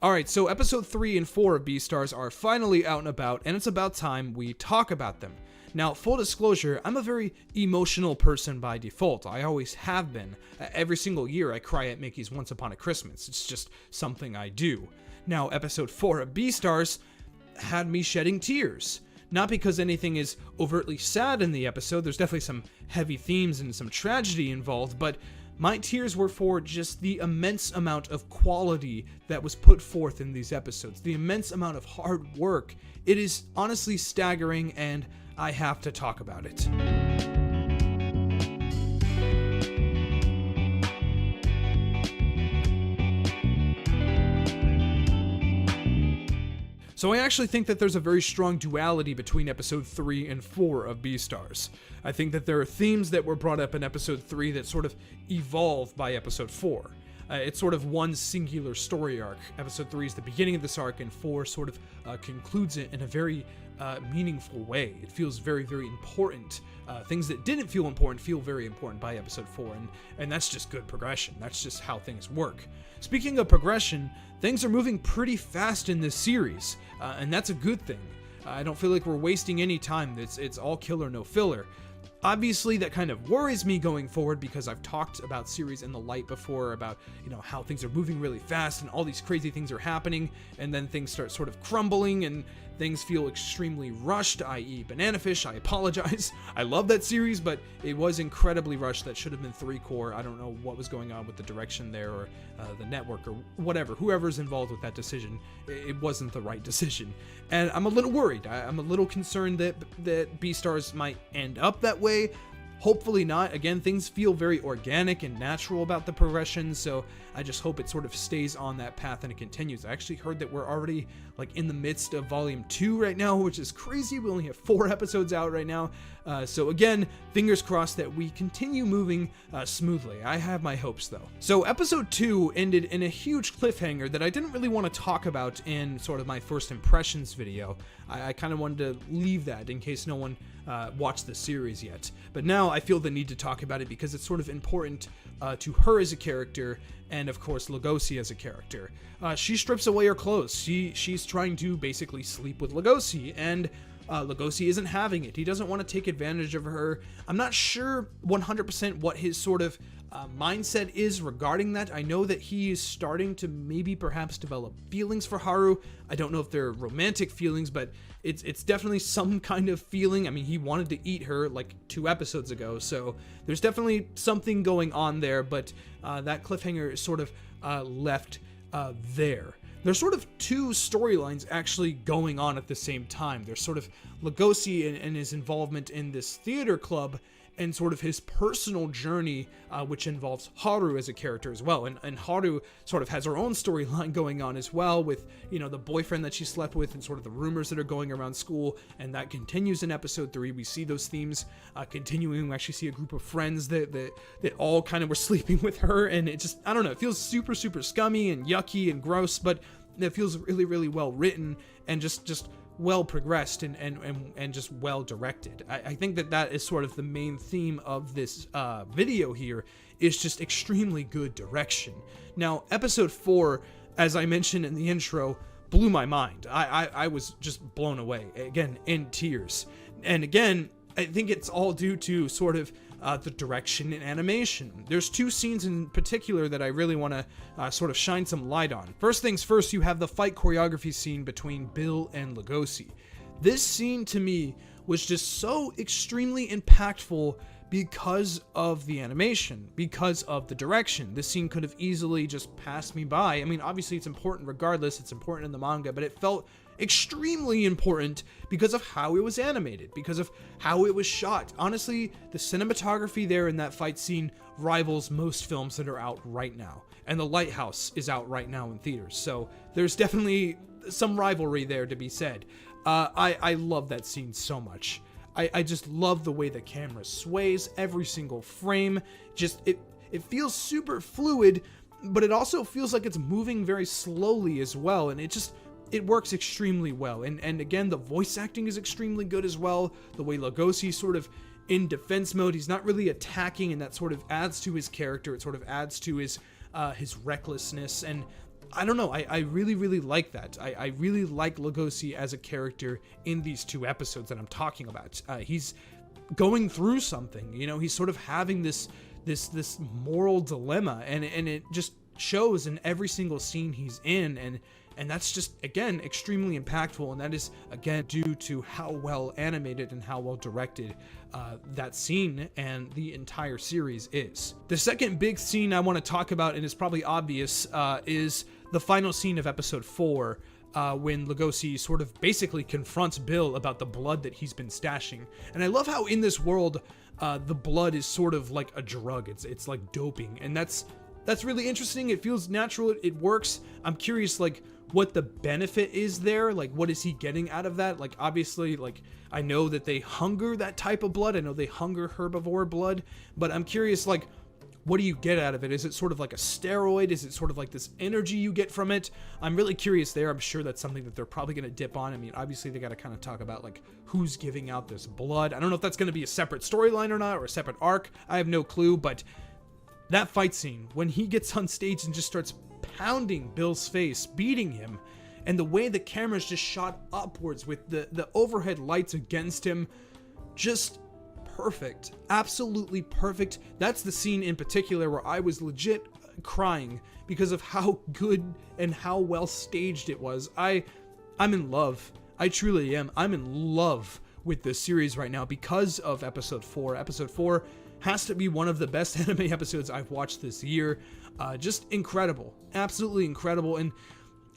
Alright, so episode 3 and 4 of Beastars are finally out and about, and it's about time we talk about them. Now, full disclosure, I'm a very emotional person by default. I always have been. Every single year I cry at Mickey's Once Upon a Christmas. It's just something I do. Now, episode 4 of Beastars had me shedding tears. Not because anything is overtly sad in the episode, there's definitely some heavy themes and some tragedy involved, but my tears were for just the immense amount of quality that was put forth in these episodes, the immense amount of hard work. It is honestly staggering, and I have to talk about it. So I actually think that there's a very strong duality between episode 3 and 4 of Beastars. I think that there are themes that were brought up in episode 3 that sort of evolve by episode 4. It's sort of one singular story arc. Episode 3 is the beginning of this arc, and 4 sort of concludes it in a very meaningful way. It feels very, very important. Things that didn't feel important feel very important by episode 4, and that's just good progression. That's just how things work. Speaking of progression, things are moving pretty fast in this series, and that's a good thing. I don't feel like we're wasting any time. It's all killer, no filler. Obviously, that kind of worries me going forward because I've talked about series in the light before about, how things are moving really fast and all these crazy things are happening, and then things start sort of crumbling and things feel extremely rushed, i.e. Banana Fish. I apologize. I love that series, but it was incredibly rushed. That should have been 3-core. I don't know what was going on with the direction there or the network or whatever. Whoever's involved with that decision, it wasn't the right decision. And I'm a little worried. I'm a little concerned that Beastars might end up that way. Hopefully not. Again, things feel very organic and natural about the progression, so I just hope it sort of stays on that path and it continues. I actually heard that we're already in the midst of volume 2 right now, which is crazy. We only have 4 episodes out right now. So again, fingers crossed that we continue moving smoothly. I have my hopes though. So episode 2 ended in a huge cliffhanger that I didn't really want to talk about in sort of my first impressions video. I kind of wanted to leave that in case no one watched the series yet. But now I feel the need to talk about it because it's sort of important to her as a character and of course Lugosi as a character. She strips away her clothes. She's trying to basically sleep with Lugosi, and Lugosi isn't having it. He doesn't want to take advantage of her. I'm not sure 100% what his sort of mindset is regarding that. I know that he is starting to maybe perhaps develop feelings for Haru. I don't know if they're romantic feelings, but it's definitely some kind of feeling. I mean, he wanted to eat her like 2 episodes ago, so there's definitely something going on there, but that cliffhanger is sort of left there. There's sort of 2 storylines actually going on at the same time. There's sort of Lugosi and his involvement in this theater club, and sort of his personal journey, which involves Haru as a character as well. And Haru sort of has her own storyline going on as well with, the boyfriend that she slept with and sort of the rumors that are going around school. And that continues in episode 3. We see those themes continuing. We actually see a group of friends that all kind of were sleeping with her. And it just, I don't know, it feels super, super scummy and yucky and gross, but it feels really, really well written and just well progressed and just well directed. I think that is sort of the main theme of this video here, is just extremely good direction. Now, episode 4, as I mentioned in the intro, blew my mind. I was just blown away, again, in tears. And again, I think it's all due to sort of the direction and animation. There's 2 scenes in particular that I really want to sort of shine some light on. First things first, you have the fight choreography scene between Bill and Lugosi. This scene to me was just so extremely impactful because of the animation, because of the direction. This scene could have easily just passed me by. I mean, obviously it's important regardless, it's important in the manga, but it felt extremely important because of how it was animated, because of how it was shot. Honestly, the cinematography there in that fight scene rivals most films that are out right now. And The Lighthouse is out right now in theaters, so there's definitely some rivalry there to be said. I love that scene so much. I just love the way the camera sways every single frame. Just, it feels super fluid, but it also feels like it's moving very slowly as well, and it works extremely well. And again, the voice acting is extremely good as well. The way Lugosi sort of in defense mode, he's not really attacking, and that sort of adds to his character. It sort of adds to his recklessness. And I don't know. I really like that. I really like Lugosi as a character in these 2 episodes that I'm talking about. He's going through something, you know, he's sort of having this moral dilemma, and it just shows in every single scene he's in, and that's just, again, extremely impactful, and that is, again, due to how well animated and how well directed that scene and the entire series is. The second big scene I want to talk about, and it's probably obvious, is the final scene of episode 4, when Lugosi sort of basically confronts Bill about the blood that he's been stashing. And I love how in this world, the blood is sort of like a drug. It's like doping, and that's really interesting. It feels natural. It works. I'm curious, like, what the benefit is there. Like, what is he getting out of that? Like, obviously, like, I know that they hunger that type of blood. I know they hunger herbivore blood, but I'm curious, like, what do you get out of it? Is it sort of like a steroid? Is it sort of like this energy you get from it? I'm really curious there. I'm sure that's something that they're probably going to dip on. I mean, obviously they got to kind of talk about, like, who's giving out this blood. I don't know if that's going to be a separate storyline or not, or a separate arc. I have no clue, but that fight scene, when he gets on stage and just starts pounding Bill's face, beating him, and the way the camera's just shot upwards with the overhead lights against him, just perfect. Absolutely perfect. That's the scene in particular where I was legit crying because of how good and how well staged it was. I'm in love. I truly am. I'm in love with this series right now because of episode 4. Episode 4 has to be one of the best anime episodes I've watched this year. Just incredible. Absolutely incredible. And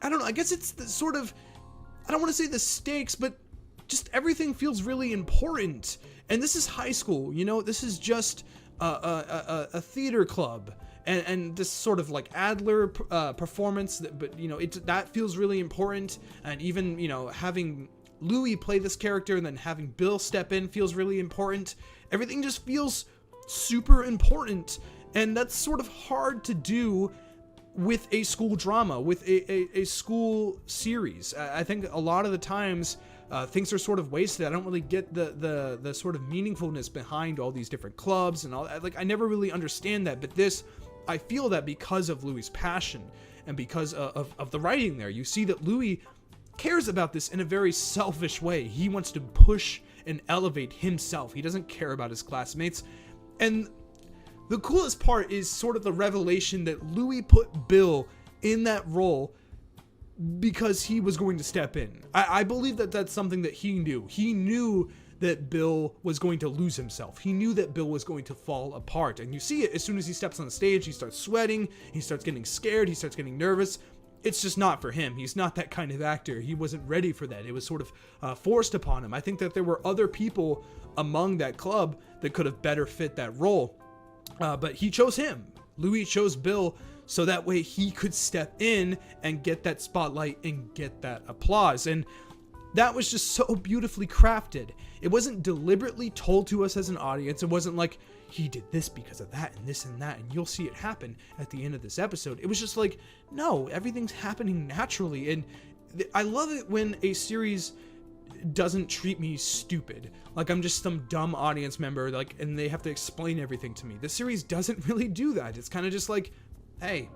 I don't know, I guess it's the sort of, I don't want to say the stakes, but just everything feels really important. And this is high school, you know, this is just a theater club. And this sort of like Adler performance, but you know, that feels really important. And even, you know, having Louis play this character and then having Bill step in feels really important. Everything just feels super important, and that's sort of hard to do with a school drama, with a school series. I think a lot of the times things are sort of wasted. I don't really get the sort of meaningfulness behind all these different clubs and all that. Like, I never really understand that, but this, I feel that because of Louis' passion and because of the writing there. You see that Louis cares about this in a very selfish way. He wants to push and elevate himself. He doesn't care about his classmates. And the coolest part is sort of the revelation that Louis put Bill in that role because he was going to step in. I believe that that's something that he knew. He knew that Bill was going to lose himself. He knew that Bill was going to fall apart. And you see it as soon as he steps on the stage. He starts sweating. He starts getting scared. He starts getting nervous. It's just not for him. He's not that kind of actor. He wasn't ready for that. It was sort of forced upon him. I think that there were other people among that club that could have better fit that role. But he chose him. Louis chose Bill so that way he could step in and get that spotlight and get that applause. And that was just so beautifully crafted. It wasn't deliberately told to us as an audience. It wasn't like, he did this because of that and this and that, and you'll see it happen at the end of this episode. It was just like, no, everything's happening naturally. And I love it when a series doesn't treat me stupid, like I'm just some dumb audience member, like, and they have to explain everything to me. The series doesn't really do that. It's kind of just like, hey,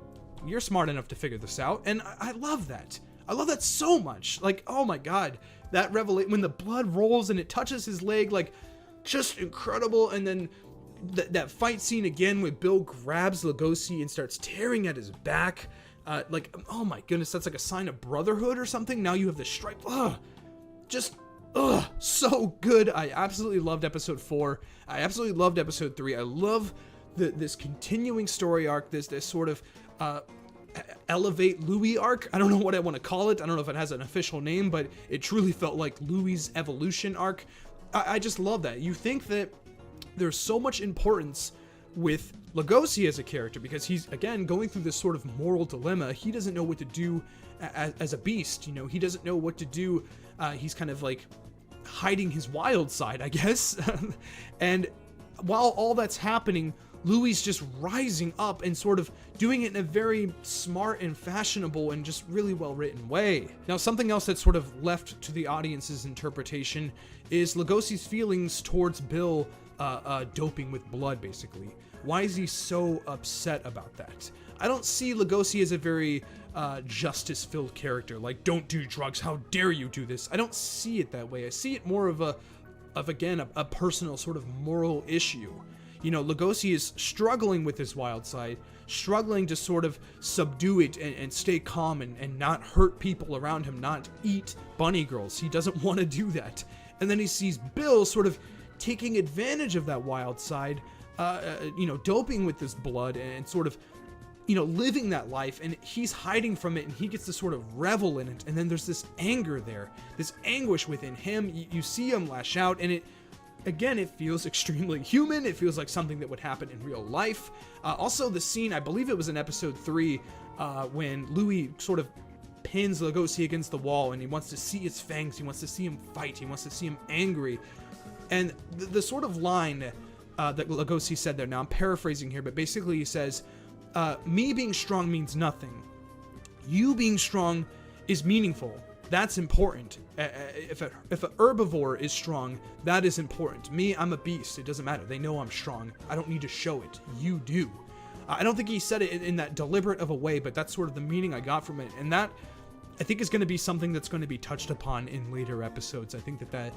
you're smart enough to figure this out. And I love that. I love that so much. Like, oh my god, that revelation when the blood rolls and it touches his leg, like, just incredible. And then that fight scene again where Bill grabs Lugosi and starts tearing at his back, like, oh my goodness, that's like a sign of brotherhood or something. Now you have the stripe. So good. I absolutely loved episode 4. I absolutely loved episode 3. I love this continuing story arc, this sort of elevate Louis arc. I don't know what I want to call it. I don't know if it has an official name, but it truly felt like Louis' evolution arc. I just love that. You think that there's so much importance with Lugosi as a character because he's, again, going through this sort of moral dilemma. He doesn't know what to do as a beast, you know. He doesn't know what to do. He's kind of like hiding his wild side, I guess. And while all that's happening, Louis just rising up and sort of doing it in a very smart and fashionable and just really well-written way. Now, something else that's sort of left to the audience's interpretation is Lugosi's feelings towards Bill doping with blood, basically. Why is he so upset about that? I don't see Lugosi as a very justice-filled character. Like, don't do drugs, how dare you do this? I don't see it that way. I see it more of a personal sort of moral issue. You know, Lugosi is struggling with his wild side, struggling to sort of subdue it and stay calm and not hurt people around him, not eat bunny girls. He doesn't want to do that. And then he sees Bill sort of taking advantage of that wild side, you know, doping with his blood and sort of, you know, living that life, and he's hiding from it, and he gets to sort of revel in it. And then there's this anger there, this anguish within him. You see him lash out, and it feels extremely human. It feels like something that would happen in real life. Also, the scene, I believe it was in episode 3, when Louis sort of pins Lugosi against the wall, and he wants to see his fangs, he wants to see him fight, he wants to see him angry. And the sort of line that Lugosi said there, now I'm paraphrasing here, but basically he says, me being strong means nothing. You being strong is meaningful. That's important. If an herbivore is strong, that is important. Me, I'm a beast. It doesn't matter. They know I'm strong. I don't need to show it. You do. I don't think he said it in that deliberate of a way, but that's sort of the meaning I got from it. And that, I think, is going to be something that's going to be touched upon in later episodes. I think that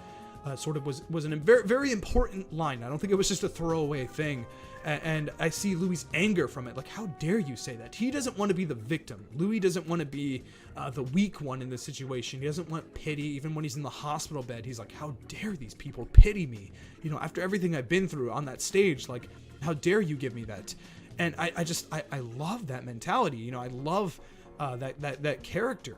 sort of was a very, very important line. I don't think it was just a throwaway thing. And I see Louis' anger from it. Like, how dare you say that? He doesn't want to be the victim. Louis doesn't want to be the weak one in this situation. He doesn't want pity. Even when he's in the hospital bed, he's like, how dare these people pity me? You know, after everything I've been through on that stage, like, how dare you give me that? And I love that mentality. You know, I love that character.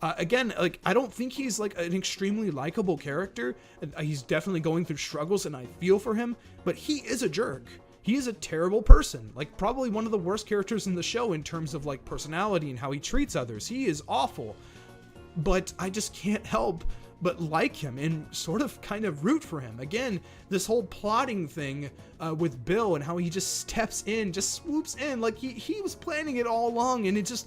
Again, like, I don't think he's like an extremely likable character. He's definitely going through struggles, and I feel for him, but he is a jerk. He is a terrible person, like probably one of the worst characters in the show in terms of like personality and how he treats others. He is awful, but I just can't help but like him and sort of kind of root for him. Again, this whole plotting thing with Bill and how he just steps in, just swoops in, like he was planning it all along, and it just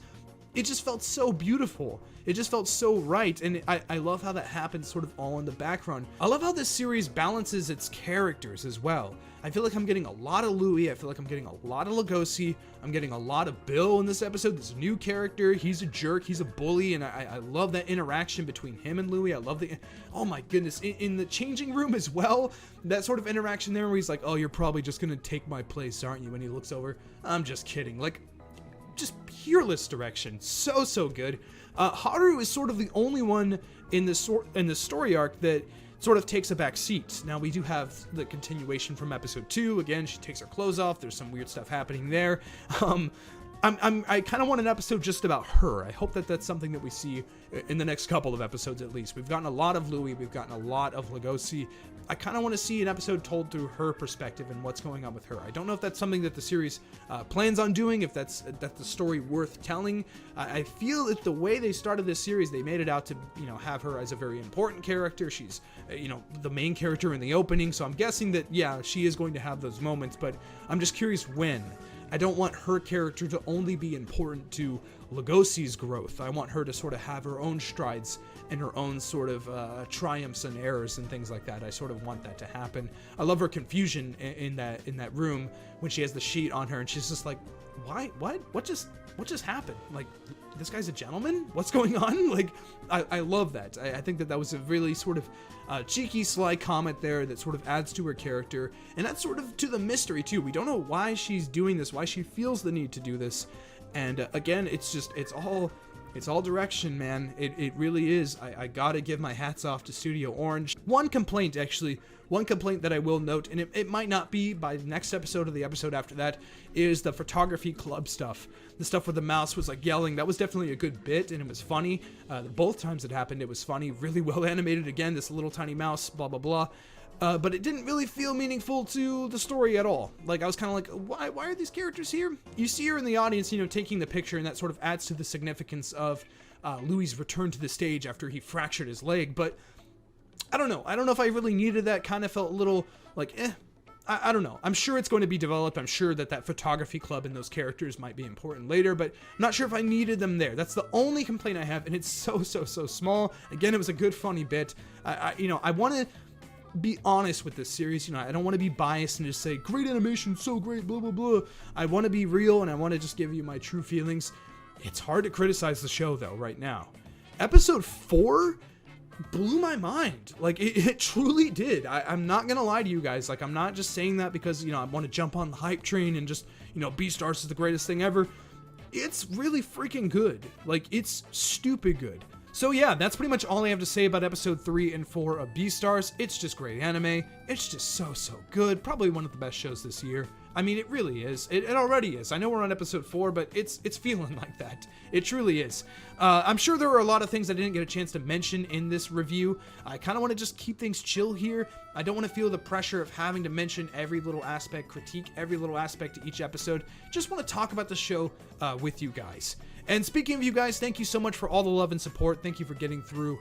felt so beautiful. It just felt so right, and I love how that happens sort of all in the background. I love how this series balances its characters as well. I feel like I'm getting a lot of Louis, I feel like I'm getting a lot of Lugosi, I'm getting a lot of Bill in this episode, this new character. He's a jerk, he's a bully, and I love that interaction between him and Louis. I love oh my goodness, in the changing room as well, that sort of interaction there where he's like, oh, you're probably just gonna take my place, aren't you? And he looks over, I'm just kidding. Like, just peerless direction. So good. Haru is sort of the only one in the story arc that sort of takes a back seat. Now, we do have the continuation from episode 2. Again, she takes her clothes off. There's some weird stuff happening there. I kind of want an episode just about her. I hope that that's something that we see in the next couple of episodes at least. We've gotten a lot of Louis. We've gotten a lot of Lugosi. I kind of want to see an episode told through her perspective and what's going on with her. I don't know if that's something that the series plans on doing, if that's the story worth telling. I feel that the way they started this series, they made it out to, you know, have her as a very important character. She's, you know, the main character in the opening, so I'm guessing that, yeah, she is going to have those moments, but I'm just curious when. I don't want her character to only be important to Lugosi's growth. I want her to sort of have her own strides and her own sort of triumphs and errors and things like that. I sort of want that to happen. I love her confusion in that room when she has the sheet on her and she's just like, why? What just happened? Like, this guy's a gentleman? What's going on? Like, I love that. I think that was a really sort of cheeky, sly comment there that sort of adds to her character, and that's sort of to the mystery too. We don't know why she's doing this, why she feels the need to do this, and again, it's all direction, man. It really is. I gotta give my hats off to Studio Orange. One complaint that I will note, and it might not be by the next episode or the episode after that, is the photography club stuff. The stuff where the mouse was like yelling. That was definitely a good bit, and it was funny. Both times it happened, it was funny. Really well animated. Again, this little tiny mouse, blah, blah, blah. But it didn't really feel meaningful to the story at all. Like, I was kind of like, why are these characters here? You see her in the audience, you know, taking the picture, and that sort of adds to the significance of Louis' return to the stage after he fractured his leg, but I don't know. I don't know if I really needed that. Kind of felt a little like, I don't know. I'm sure it's going to be developed. I'm sure that photography club and those characters might be important later, but I'm not sure if I needed them there. That's the only complaint I have, and it's so small. Again, it was a good, funny bit. I want to be honest with this series. I don't want to be biased and just say, great animation, so great, blah, blah, blah. I want to be real, and I want to just give you my true feelings. It's hard to criticize the show, though, right now. Episode 4 blew my mind. Like, it truly did. I'm not gonna lie to you guys. Like, I'm not just saying that because, I want to jump on the hype train and just, Beastars is the greatest thing ever. It's really freaking good. Like, it's stupid good. So yeah, that's pretty much all I have to say about episode 3 and 4 of Beastars. It's just great anime. It's just so good. Probably one of the best shows this year. I mean, it really is. It already is. I know we're on episode 4, but it's feeling like that. It truly is. I'm sure there are a lot of things I didn't get a chance to mention in this review. I kind of want to just keep things chill here. I don't want to feel the pressure of having to mention every little aspect, critique every little aspect to each episode. Just want to talk about the show with you guys. And speaking of you guys, thank you so much for all the love and support. Thank you for getting through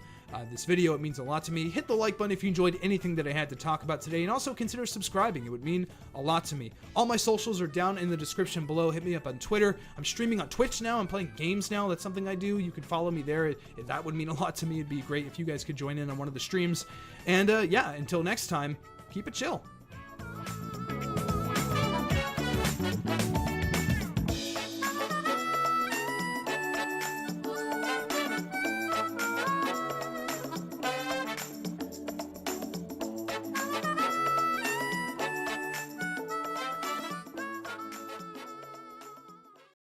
this video. It means a lot to me. Hit the like button if you enjoyed anything that I had to talk about today, and also consider subscribing. It would mean a lot to me. All my socials are down in the description below. Hit me up on Twitter. I'm streaming on Twitch now. I'm playing games now. That's something I do. You can follow me there. That would mean a lot to me. It'd be great if you guys could join in on one of the streams. And yeah, until next time, keep it chill.